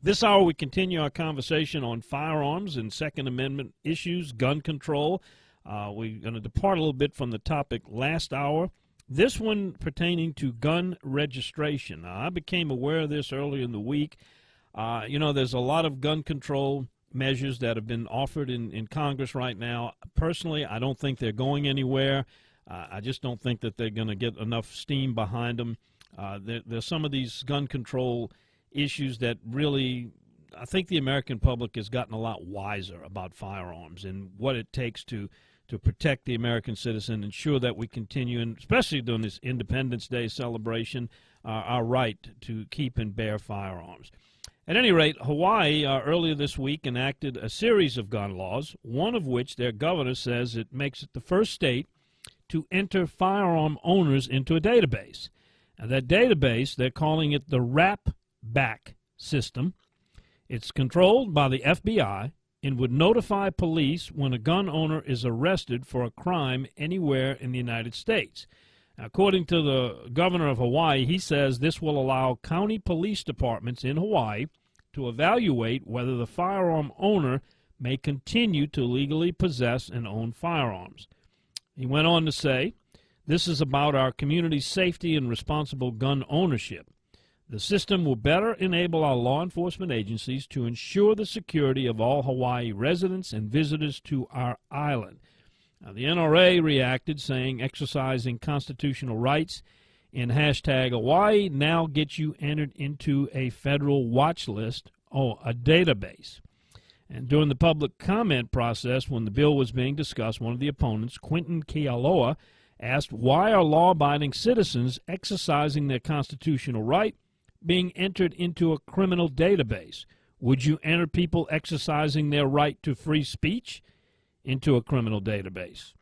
This hour, we continue our conversation on firearms and Second Amendment issues, gun control. We're going to depart a little bit from the topic last hour. This one pertaining to gun registration. Now, I became aware of this earlier in the week. There's a lot of gun control measures that have been offered in Congress right now. Personally, I don't think they're going anywhere. I just don't think that they're going to get enough steam behind them. There's some of these gun control issues that really, I think the American public has gotten a lot wiser about firearms and what it takes to protect the American citizen, ensure that we continue, and especially during this Independence Day celebration, our right to keep and bear firearms. At any rate, Hawaii earlier this week enacted a series of gun laws, one of which their governor says it makes it the first state to enter firearm owners into a database. Now, that database, they're calling it the RAP-BAC system. It's controlled by the FBI and would notify police when a gun owner is arrested for a crime anywhere in the United States. According to the governor of Hawaii, he says this will allow county police departments in Hawaii to evaluate whether the firearm owner may continue to legally possess and own firearms. He went on to say, "This is about our community's safety and responsible gun ownership. The system will better enable our law enforcement agencies to ensure the security of all Hawaii residents and visitors to our island." Now, the NRA reacted, saying exercising constitutional rights in hashtag Hawaii now gets you entered into a federal watch list, a database. And during the public comment process, when the bill was being discussed, one of the opponents, Quentin Kealoha, asked, why are law-abiding citizens exercising their constitutional right being entered into a criminal database? Would you enter people exercising their right to free speech into a criminal database?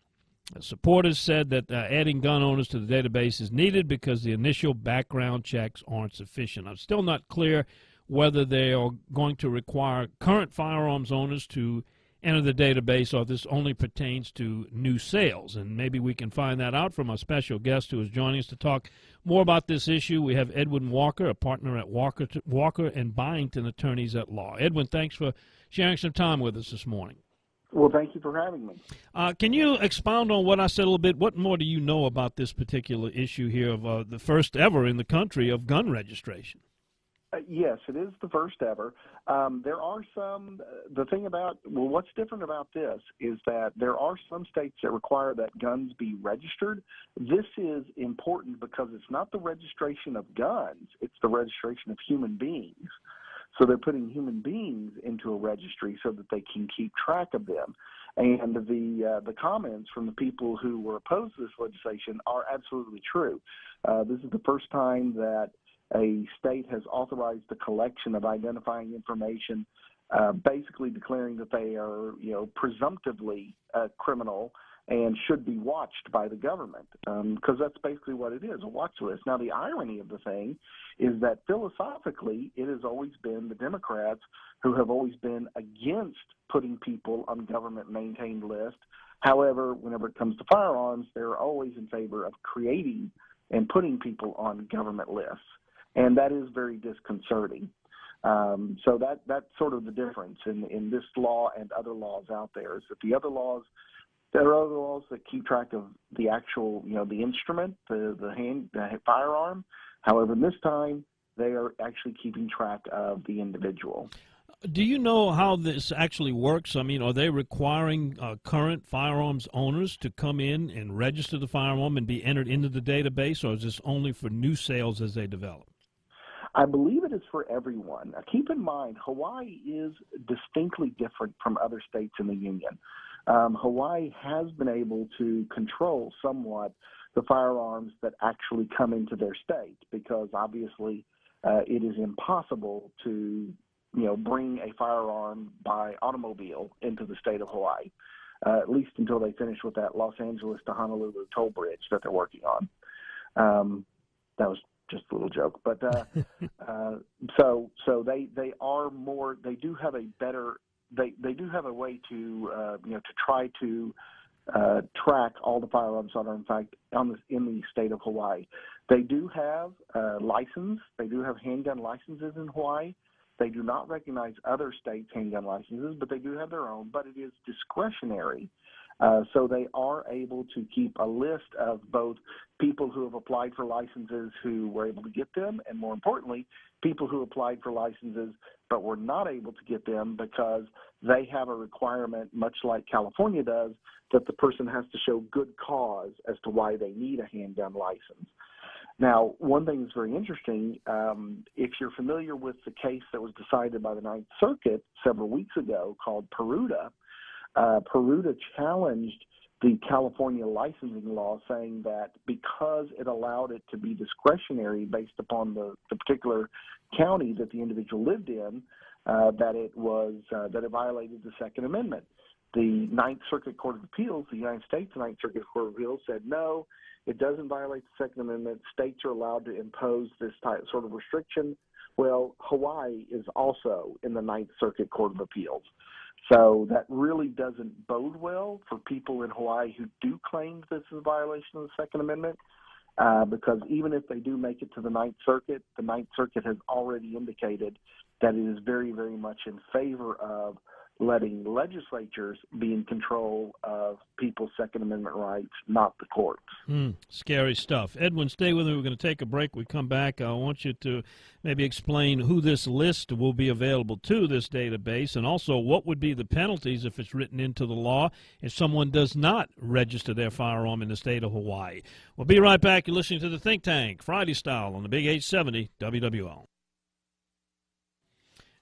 Supporters said that adding gun owners to the database is needed because the initial background checks aren't sufficient. I'm still not clear whether they are going to require current firearms owners to enter the database or if this only pertains to new sales. And maybe we can find that out from our special guest who is joining us to talk more about this issue. We have Edwin Walker, a partner at Walker and Byington Attorneys at Law. Edwin, thanks for sharing some time with us this morning. Well, thank you for having me. Can you expound on what I said a little bit? What more do you know about this particular issue here of the first ever in the country of gun registration? Yes, it is the first ever. There are some, what's different about this is that there are some states that require that guns be registered. This is important because it's not the registration of guns, it's the registration of human beings. So they're putting human beings into a registry so that they can keep track of them. And the comments from the people who were opposed to this legislation are absolutely true. This is the first time that a state has authorized the collection of identifying information, basically declaring that they are, presumptively criminal and should be watched by the government, because that's basically what it is, a watch list. Now, the irony of the thing is that philosophically, it has always been the Democrats who have always been against putting people on government-maintained lists. However, whenever it comes to firearms, they're always in favor of creating and putting people on government lists, and that is very disconcerting. So that's sort of the difference in this law and other laws out there, is that there are other laws that keep track of the actual, the instrument, the firearm. However, this time they are actually keeping track of the individual. Do you know how this actually works? I mean, are they requiring current firearms owners to come in and register the firearm and be entered into the database, or is this only for new sales as they develop? I believe it is for everyone. Now, keep in mind, Hawaii is distinctly different from other states in the Union. Hawaii has been able to control somewhat the firearms that actually come into their state, because obviously it is impossible to, bring a firearm by automobile into the state of Hawaii, at least until they finish with that Los Angeles to Honolulu toll bridge that they're working on. That was just a little joke, but so they are more. They do have a better. They do have a way to to try to track all the firearms that are in fact in the state of Hawaii. They do have license. They do have handgun licenses in Hawaii, They do not recognize other states' handgun licenses, but they do have their own, but it is discretionary. So they are able to keep a list of both people who have applied for licenses who were able to get them, and more importantly, people who applied for licenses but were not able to get them because they have a requirement, much like California does, that the person has to show good cause as to why they need a handgun license. Now, one thing that's very interesting, if you're familiar with the case that was decided by the Ninth Circuit several weeks ago called Peruta, Peruta challenged the California licensing law, saying that because it allowed it to be discretionary based upon the particular county that the individual lived in, that it violated the Second Amendment. The Ninth Circuit Court of Appeals, the United States Ninth Circuit Court of Appeals, said no, it doesn't violate the Second Amendment. States are allowed to impose this sort of restriction. Well, Hawaii is also in the Ninth Circuit Court of Appeals. So that really doesn't bode well for people in Hawaii who do claim this is a violation of the Second Amendment, because even if they do make it to the Ninth Circuit has already indicated that it is very, very much in favor of letting legislatures be in control of people's Second Amendment rights, not the courts. Scary stuff. Edwin, stay with me. We're going to take a break. We come back. I want you to maybe explain who this list will be available to, this database, and also what would be the penalties if it's written into the law if someone does not register their firearm in the state of Hawaii. We'll be right back. You're listening to The Think Tank, Friday style on the Big 870 WWL.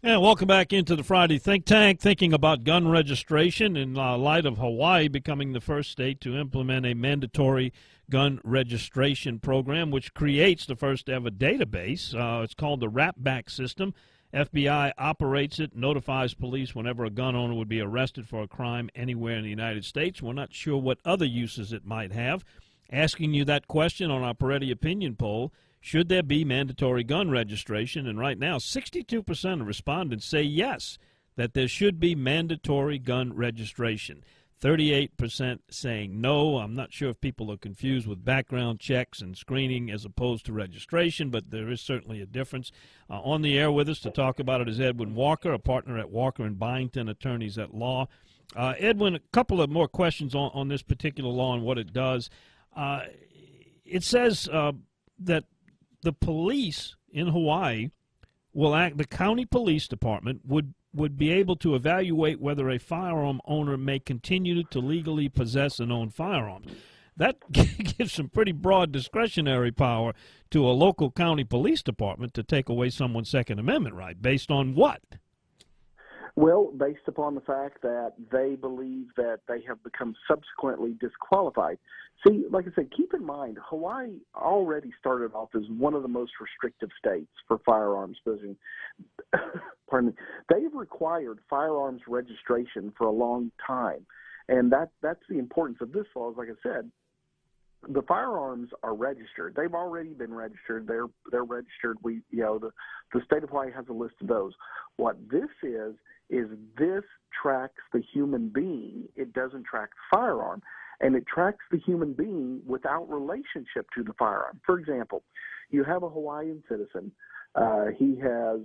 And welcome back into the Friday Think Tank, thinking about gun registration in light of Hawaii becoming the first state to implement a mandatory gun registration program, which creates the first ever database. It's called the Wrap-Back System. FBI operates it, notifies police whenever a gun owner would be arrested for a crime anywhere in the United States. We're not sure what other uses it might have. Asking you that question on our Peretti opinion poll: should there be mandatory gun registration? And right now, 62% of respondents say yes, that there should be mandatory gun registration. 38% saying no. I'm not sure if people are confused with background checks and screening as opposed to registration, but there is certainly a difference. On the air with us to talk about it is Edwin Walker, a partner at Walker and Byington Attorneys at Law. Edwin, a couple of more questions on this particular law and what it does. It says that the police in Hawaii will act, the county police department would be able to evaluate whether a firearm owner may continue to legally possess and own firearms. That gives some pretty broad discretionary power to a local county police department to take away someone's Second Amendment right. Based on what? Well, based upon the fact that they believe that they have become subsequently disqualified. See, like I said, keep in mind, Hawaii already started off as one of the most restrictive states for firearms possession. Pardon me. They've required firearms registration for a long time, and that's the importance of this law. Is, like I said, the firearms are registered. They've already been registered. They're registered. The state of Hawaii has a list of those. What this is this tracks the human being. It doesn't track the firearm, and it tracks the human being without relationship to the firearm. For example, you have a Hawaiian citizen. He has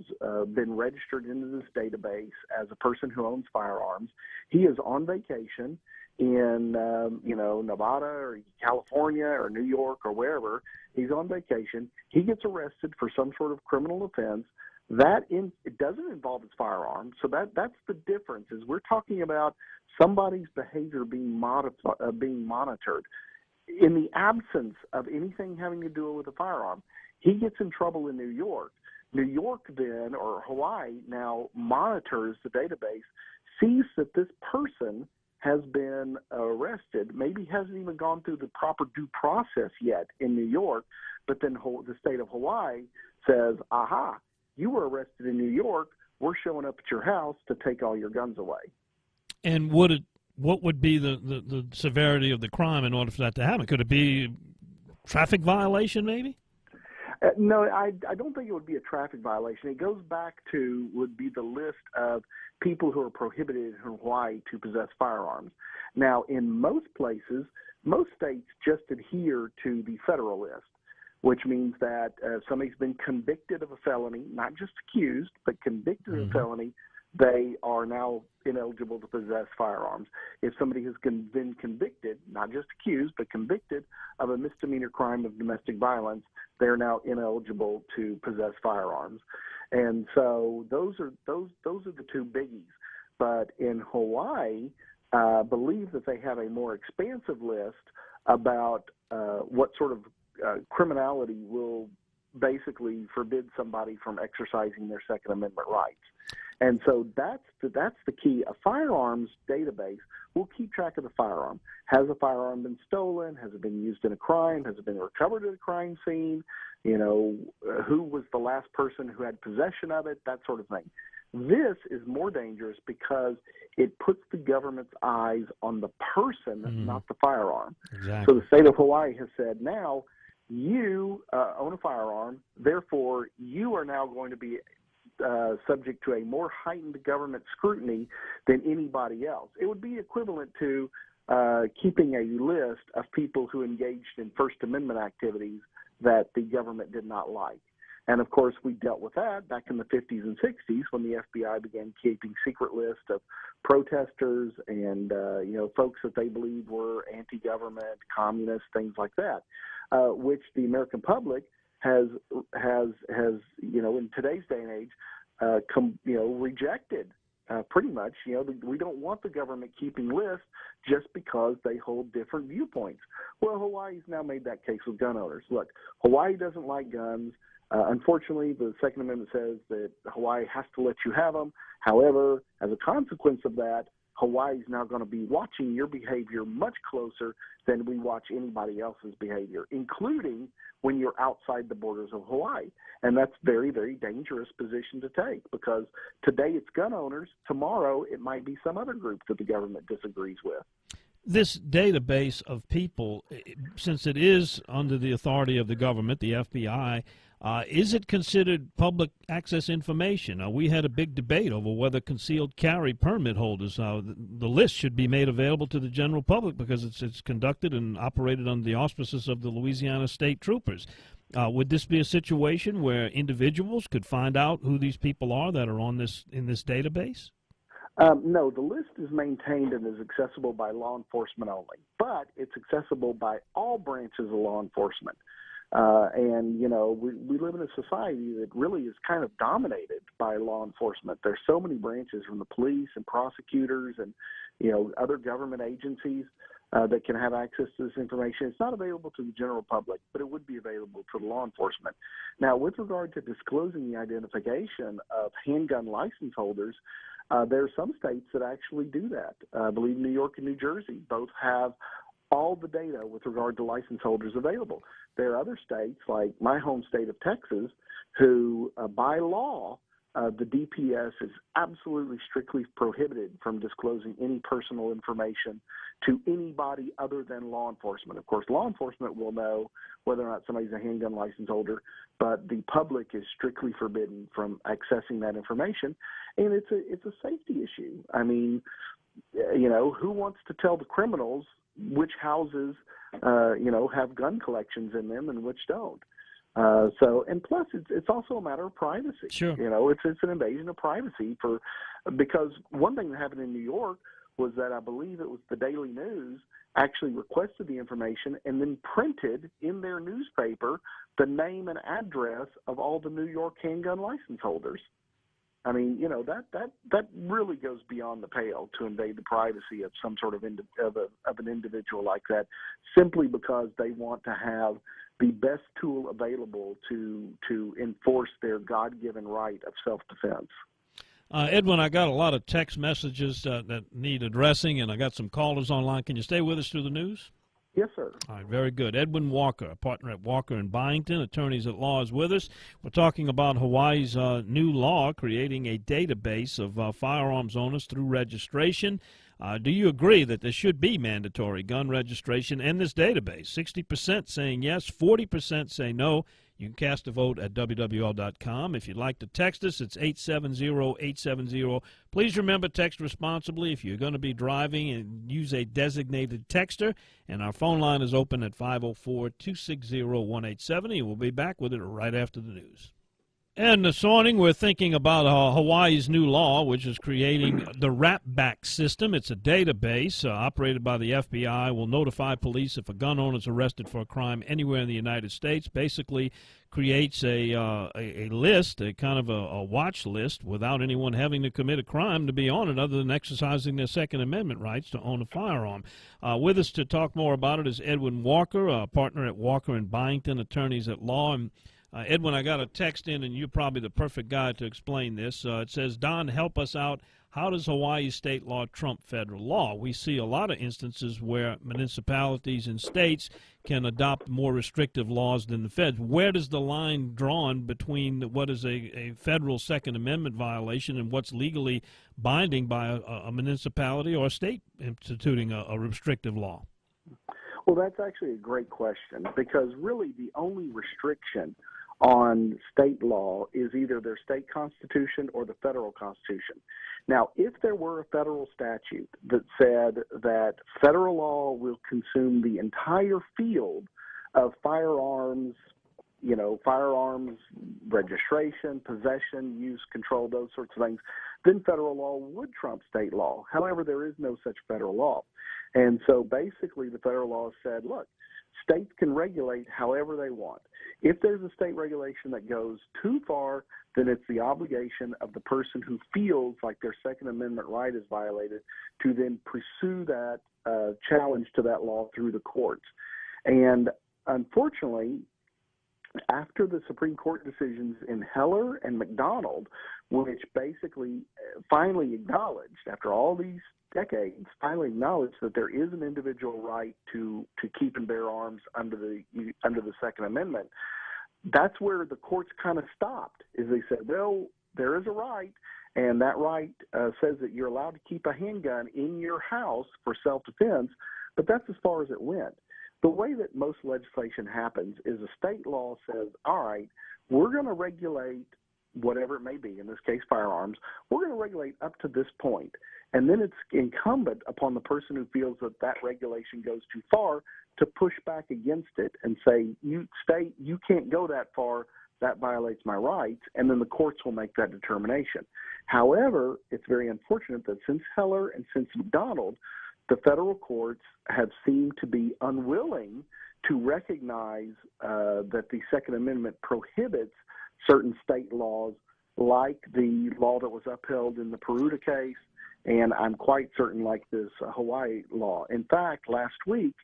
been registered into this database as a person who owns firearms. He is on vacation in Nevada or California or New York or wherever. He's on vacation. He gets arrested for some sort of criminal offense. It doesn't involve his firearm, so that's the difference. Is we're talking about somebody's behavior being monitored. In the absence of anything having to do with a firearm, he gets in trouble in New York. New York then, or Hawaii now, monitors the database, sees that this person has been arrested, maybe hasn't even gone through the proper due process yet in New York, but then the state of Hawaii says, aha, you were arrested in New York, we're showing up at your house to take all your guns away. And what would be the severity of the crime in order for that to happen? Could it be traffic violation maybe? No, I don't think it would be a traffic violation. It goes back to would be the list of people who are prohibited in Hawaii to possess firearms. Now, in most places, most states just adhere to the federal list. which means that if somebody's been convicted of a felony, not just accused, but convicted of a felony, they are now ineligible to possess firearms. If somebody has been convicted, not just accused, but convicted of a misdemeanor crime of domestic violence, they're now ineligible to possess firearms. And so those are the two biggies. But in Hawaii, I believe that they have a more expansive list about what sort of criminality will basically forbid somebody from exercising their Second Amendment rights. And so that's the key. A firearms database will keep track of the firearm. Has a firearm been stolen? Has it been used in a crime? Has it been recovered at a crime scene? Who was the last person who had possession of it? That sort of thing. This is more dangerous because it puts the government's eyes on the person, not the firearm. Exactly. So the state of Hawaii has said, now you own a firearm, therefore you are now going to be subject to a more heightened government scrutiny than anybody else. It would be equivalent to keeping a list of people who engaged in First Amendment activities that the government did not like. And, of course, we dealt with that back in the 50s and 60s when the FBI began keeping secret lists of protesters and, folks that they believed were anti-government, communist, things like that, which the American public has in today's day and age, rejected pretty much. We don't want the government keeping lists just because they hold different viewpoints. Well, Hawaii's now made that case with gun owners. Look, Hawaii doesn't like guns. Unfortunately, the Second Amendment says that Hawaii has to let you have them. However, as a consequence of that, Hawaii's now going to be watching your behavior much closer than we watch anybody else's behavior, including when you're outside the borders of Hawaii. And that's a very, very dangerous position to take because today it's gun owners. Tomorrow it might be some other group that the government disagrees with. This database of people, since it is under the authority of the government, the FBI, is it considered public access information? We had a big debate over whether concealed carry permit holders, the list should be made available to the general public because it's conducted and operated under the auspices of the Louisiana State Troopers. Would this be a situation where individuals could find out who these people are that are in this database? No, the list is maintained and is accessible by law enforcement only, but it's accessible by all branches of law enforcement. We live in a society that really is kind of dominated by law enforcement. There's so many branches from the police and prosecutors and, other government agencies that can have access to this information. It's not available to the general public, but it would be available to law enforcement. Now, with regard to disclosing the identification of handgun license holders, there are some states that actually do that. I believe New York and New Jersey both have all the data with regard to license holders available. There are other states, like my home state of Texas, who, by law, the DPS is absolutely strictly prohibited from disclosing any personal information to anybody other than law enforcement. Of course, law enforcement will know whether or not somebody's a handgun license holder, but the public is strictly forbidden from accessing that information, and it's a safety issue. I mean, who wants to tell the criminals which houses, have gun collections in them and which don't? And plus, it's also a matter of privacy. Sure. It's an invasion of privacy because one thing that happened in New York was that I believe it was the Daily News actually requested the information and then printed in their newspaper the name and address of all the New York handgun license holders. I mean, that really goes beyond the pale to invade the privacy of some sort of an individual like that, simply because they want to have the best tool available to enforce their God-given right of self-defense. Edwin, I got a lot of text messages that need addressing, and I got some callers online. Can you stay with us through the news? Yes, sir. All right, very good. Edwin Walker, a partner at Walker and Byington, attorneys at law, is with us. We're talking about Hawaii's new law creating a database of firearms owners through registration. Do you agree that there should be mandatory gun registration in this database? 60% saying yes, 40% say no. You can cast a vote at WWL.com. If you'd like to text us, it's 870-870. Please remember, text responsibly if you're going to be driving, and use a designated texter. And our phone line is open at 504-260-1870. We'll be back with it right after the news. And this morning we're thinking about Hawaii's new law, which is creating the Wrap-Back system. It's a database operated by the FBI. Will notify police if a gun owner is arrested for a crime anywhere in the United States. Basically creates a list, a kind of a watch list, without anyone having to commit a crime to be on it other than exercising their Second Amendment rights to own a firearm. With us to talk more about it is Edwin Walker, a partner at Walker and Byington, attorneys at law. And Edwin, I got a text in, and you're probably the perfect guy to explain this. It says, Don, help us out. How does Hawaii state law trump federal law? We see a lot of instances where municipalities and states can adopt more restrictive laws than the feds. Where does the line drawn between what is a federal Second Amendment violation and what's legally binding by a municipality or a state instituting a restrictive law? Well, that's actually a great question, because really the only restriction on state law is either their state constitution or the federal constitution. Now, if there were a federal statute that said that federal law will consume the entire field of firearms, firearms registration, possession, use, control, those sorts of things, then federal law would trump state law. However, there is no such federal law. And so basically the federal law said, look, states can regulate however they want. If there's a state regulation that goes too far, then it's the obligation of the person who feels like their Second Amendment right is violated to then pursue that challenge to that law through the courts. And unfortunately, after the Supreme Court decisions in Heller and McDonald, which basically finally acknowledged, after all these decades, finally acknowledged that there is an individual right to keep and bear arms under the Second Amendment, that's where the courts kind of stopped. Is they said, well, there is a right, and that right says that you're allowed to keep a handgun in your house for self-defense, but that's as far as it went. The way that most legislation happens is a state law says, all right, we're going to regulate whatever it may be, in this case firearms, we're going to regulate up to this point. And then it's incumbent upon the person who feels that that regulation goes too far to push back against it and say, you state, you can't go that far, that violates my rights, and then the courts will make that determination. However, it's very unfortunate that since Heller and since McDonald, the federal courts have seemed to be unwilling to recognize that the Second Amendment prohibits certain state laws, like the law that was upheld in the Peruta case, and I'm quite certain like this Hawaii law. In fact, last week,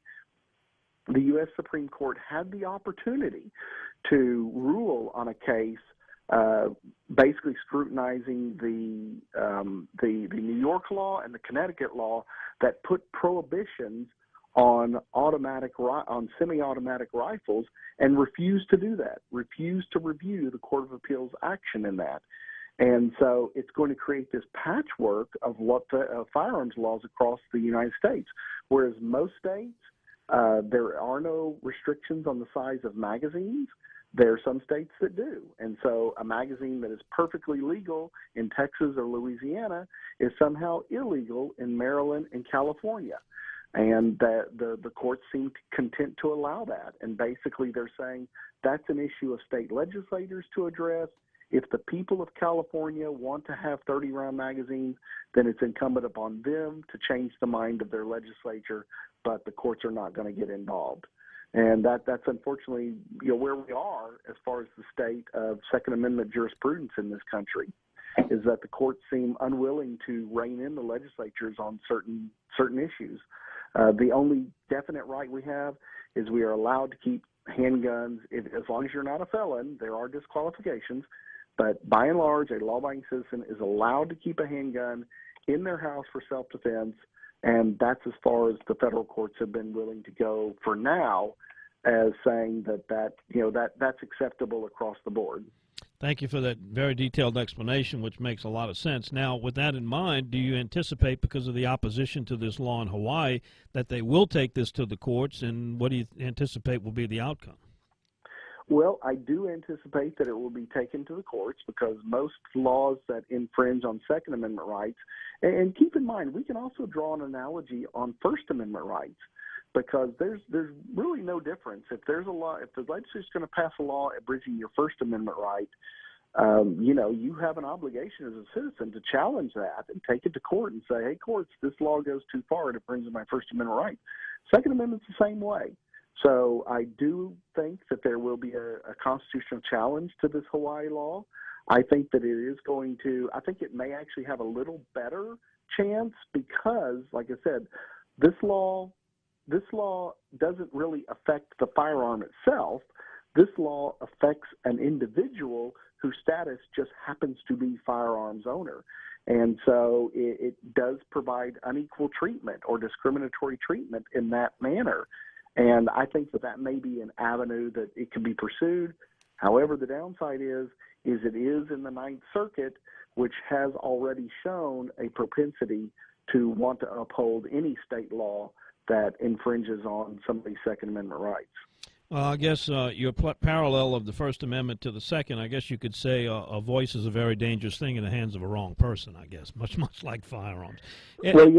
the U.S. Supreme Court had the opportunity to rule on a case basically scrutinizing the New York law and the Connecticut law that put prohibitions on semi-automatic rifles, and refused to do that, refused to review the Court of Appeals action in that. And so it's going to create this patchwork of what firearms laws across the United States, whereas most states, there are no restrictions on the size of magazines. There are some states that do. And so a magazine that is perfectly legal in Texas or Louisiana is somehow illegal in Maryland and California. And the courts seem content to allow that. And basically they're saying that's an issue of state legislators to address. If the people of California want to have 30-round magazines, then it's incumbent upon them to change the mind of their legislature, but the courts are not going to get involved. And that's unfortunately where we are as far as the state of Second Amendment jurisprudence in this country, is that the courts seem unwilling to rein in the legislatures on certain issues. The only definite right we have is we are allowed to keep handguns as long as you're not a felon. There are disqualifications, but by and large, a law-abiding citizen is allowed to keep a handgun in their house for self-defense, and that's as far as the federal courts have been willing to go for now, as saying that's acceptable across the board. Thank you for that very detailed explanation, which makes a lot of sense. Now, with that in mind, do you anticipate, because of the opposition to this law in Hawaii, that they will take this to the courts, and what do you anticipate will be the outcome? Well, I do anticipate that it will be taken to the courts because most laws that infringe on Second Amendment rights, and keep in mind, we can also draw an analogy on First Amendment rights because there's really no difference. If there's a law, if the legislature is going to pass a law abridging your First Amendment right, you have an obligation as a citizen to challenge that and take it to court and say, hey, courts, this law goes too far. It infringes my First Amendment right. Second Amendment's the same way. So I do think that there will be a constitutional challenge to this Hawaii law. I think that it is going to, I think it may actually have a little better chance because, like I said, this law doesn't really affect the firearm itself. This law affects an individual whose status just happens to be firearms owner. And so it does provide unequal treatment or discriminatory treatment in that manner. And I think that may be an avenue that it can be pursued. However, the downside is it is in the Ninth Circuit, which has already shown a propensity to want to uphold any state law that infringes on somebody's Second Amendment rights. Well, I guess your parallel of the First Amendment to the Second, I guess you could say a voice is a very dangerous thing in the hands of a wrong person, I guess, much like firearms. Well,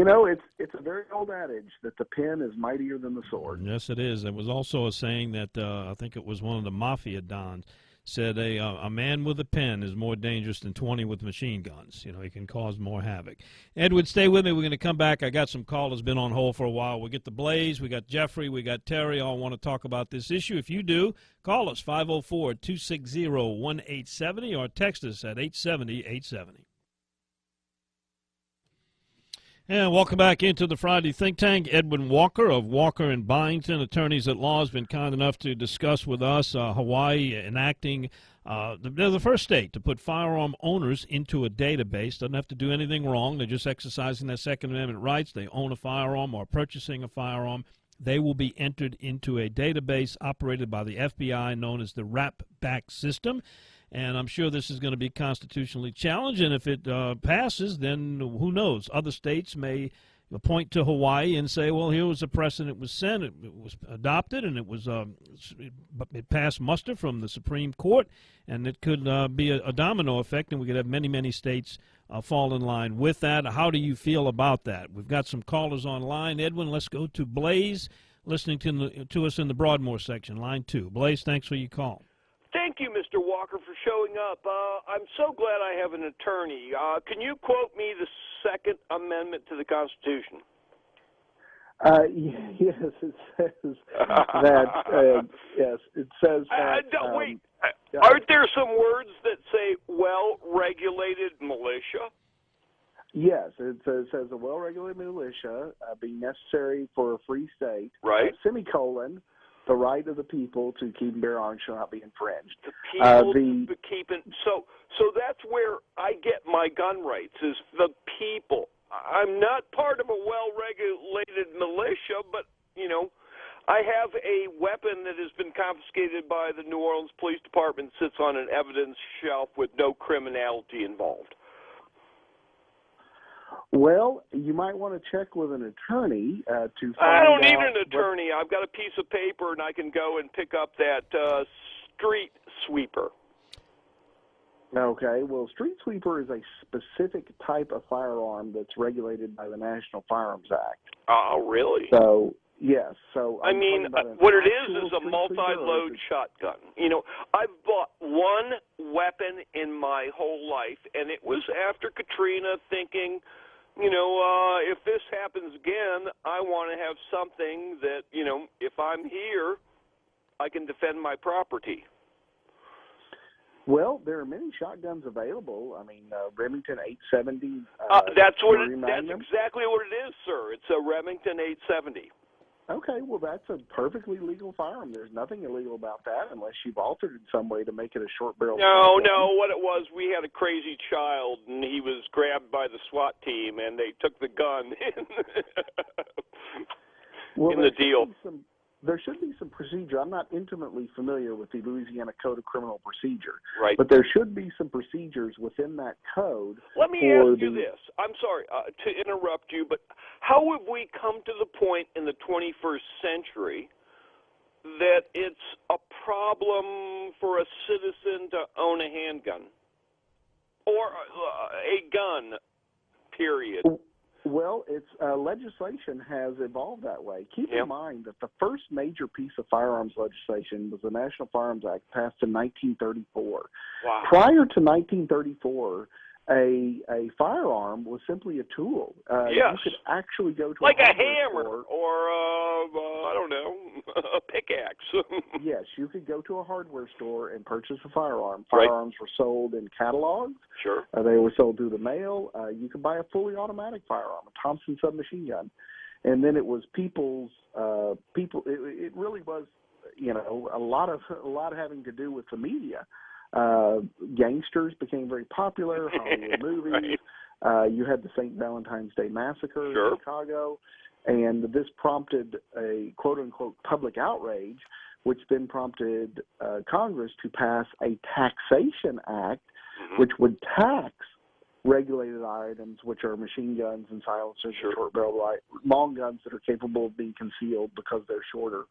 it's a very old adage that the pen is mightier than the sword. Yes, it is. There was also a saying that I think it was one of the mafia dons said a man with a pen is more dangerous than 20 with machine guns. He can cause more havoc. Edwin, stay with me. We're going to come back. I got some callers been on hold for a while. We'll get the Blaze. We got Jeffrey. We got Terry. All want to talk about this issue. If you do, call us 504-260-1870 or text us at 870-870. And welcome back into the Friday Think Tank. Edwin Walker of Walker and Byington, attorneys at law, has been kind enough to discuss with us Hawaii enacting they're the first state to put firearm owners into a database. Doesn't have to do anything wrong. They're just exercising their Second Amendment rights. They own a firearm or purchasing a firearm. They will be entered into a database operated by the FBI known as the RAP-BAC system. And I'm sure this is going to be constitutionally challenged. And if it passes, then who knows? Other states may point to Hawaii and say, well, here was a precedent was sent, it was adopted, and it passed muster from the Supreme Court, and it could be a domino effect, and we could have many, many states fall in line with that. How do you feel about that? We've got some callers online. Edwin, let's go to Blaze, listening to us in the Broadmoor section, line 2. Blaze, thanks for your call. Thank you, Mr. Walker, for showing up. I'm so glad I have an attorney. Can you quote me the Second Amendment to the Constitution? Yes, it says that. Yes, it says that. Wait, aren't there some words that say well-regulated militia? Yes, it says a well-regulated militia being necessary for a free state. Right. Semicolon. The right of the people to keep and bear arms shall not be infringed. The people to keep and so that's where I get my gun rights is the people. I'm not part of a well-regulated militia, but I have a weapon that has been confiscated by the New Orleans Police Department, sits on an evidence shelf with no criminality involved. Well, you might want to check with an attorney to find out. I don't need an attorney. I've got a piece of paper, and I can go and pick up that street sweeper. Okay. Well, street sweeper is a specific type of firearm that's regulated by the National Firearms Act. Oh, really? So, yes. So I mean, what it is a multi-load shotgun. I've bought one weapon in my whole life, and it was after Katrina thinking, if this happens again, I want to have something that, if I'm here, I can defend my property. Well, there are many shotguns available. I mean, Remington 870. That's exactly what it is, sir. It's a Remington 870. Okay, well, that's a perfectly legal firearm. There's nothing illegal about that unless you've altered it in some way to make it a short barrel. No, what it was, we had a crazy child, and he was grabbed by the SWAT team, and they took the gun in the deal. There should be some procedure. I'm not intimately familiar with the Louisiana Code of Criminal Procedure, right? But there should be some procedures within that code. Let me ask you this. I'm sorry to interrupt you, but how have we come to the point in the 21st century that it's a problem for a citizen to own a handgun or a gun, period? Well, it's legislation has evolved that way. Keep in mind that the first major piece of firearms legislation was the National Firearms Act, passed in 1934. Wow. Prior to 1934, a firearm was simply a tool. Yes. You could actually go to like a hammer store, or I don't know, a pickaxe. Yes, you could go to a hardware store and purchase a firearm. Right. Firearms were sold in catalogs. Sure. They were sold through the mail. You could buy a fully automatic firearm, a Thompson submachine gun, and then it was people's people. It really was, a lot of having to do with the media. Gangsters became very popular. Hollywood movies. Right. You had the St. Valentine's Day Massacre Sure. in Chicago, and this prompted a quote-unquote public outrage, which then prompted Congress to pass a taxation act, which would tax regulated items, which are machine guns and silencers, Sure. short barrel long guns that are capable of being concealed because they're shorter.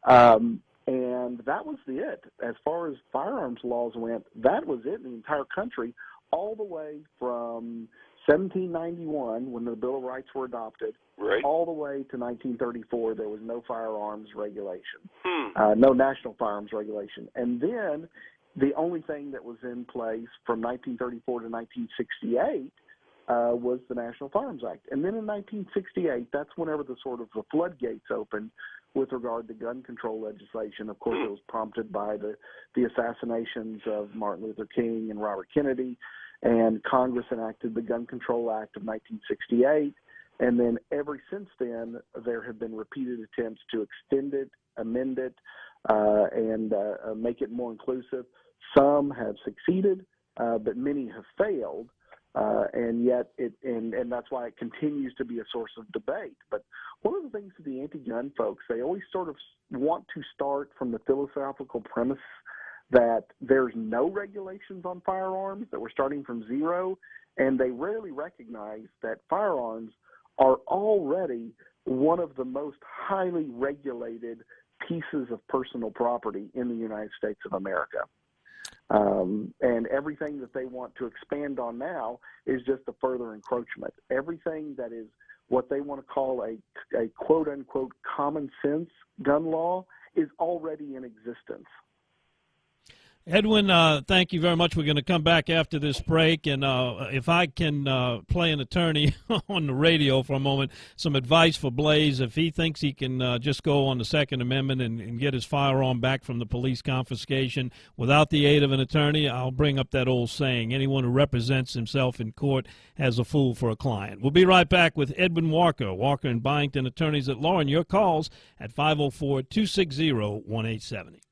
Right. And that was it. As far as firearms laws went, that was it in the entire country, all the way from 1791, when the Bill of Rights were adopted, Right. all the way to 1934. There was no firearms regulation, Hmm. no national firearms regulation. And then the only thing that was in place from 1934 to 1968 was the National Firearms Act. And then in 1968, that's whenever the floodgates opened with regard to gun control legislation. Of course, it was prompted by the assassinations of Martin Luther King and Robert Kennedy, and Congress enacted the Gun Control Act of 1968. And then ever since then, there have been repeated attempts to extend it, amend it, and make it more inclusive. Some have succeeded, but many have failed. And yet, and that's why it continues to be a source of debate. But one of the things with the anti-gun folks, they always sort of want to start from the philosophical premise that there's no regulations on firearms, that we're starting from zero, and they rarely recognize that firearms are already one of the most highly regulated pieces of personal property in the United States of America. And everything that they want to expand on now is just a further encroachment. Everything that is what they want to call a quote-unquote common sense gun law is already in existence. Edwin, thank you very much. We're going to come back after this break, and if I can play an attorney on the radio for a moment, some advice for Blaze. If he thinks he can just go on the Second Amendment and get his firearm back from the police confiscation without the aid of an attorney, I'll bring up that old saying, anyone who represents himself in court has a fool for a client. We'll be right back with Edwin Walker, Walker & Byington Attorneys at Law, and your calls at 504-260-1870.